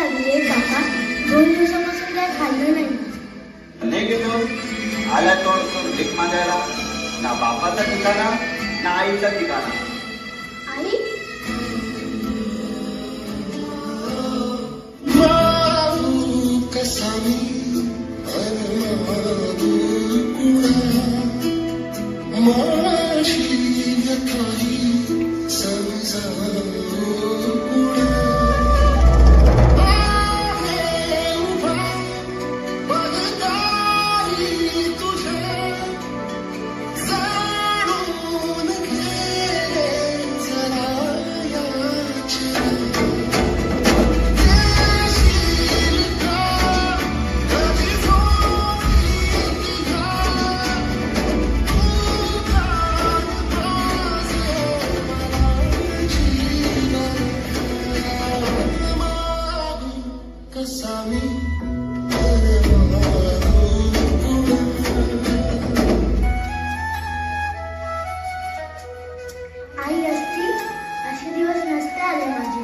लागली आहे काका. 2 दिवसापासून काय खाल्लं नाही. नाही गेलो आला तोड भीक मागायला. ना बापाचा ठिकाणा ना आईचा ठिकाणा. आई आई असती असे दिवस नसते आले माझे.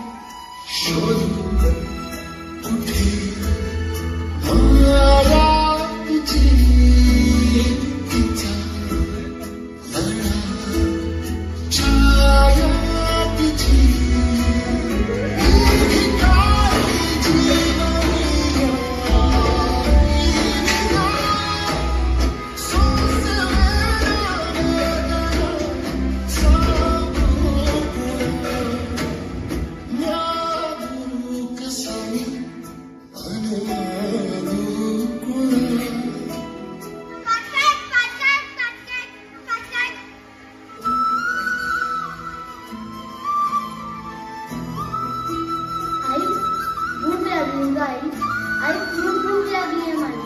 आई खूप भूक लागली आहे मला.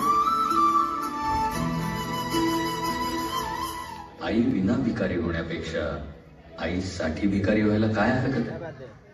आई विना भिकारी होण्यापेक्षा आईसाठी भिकारी व्हायला काय हरकत आहे.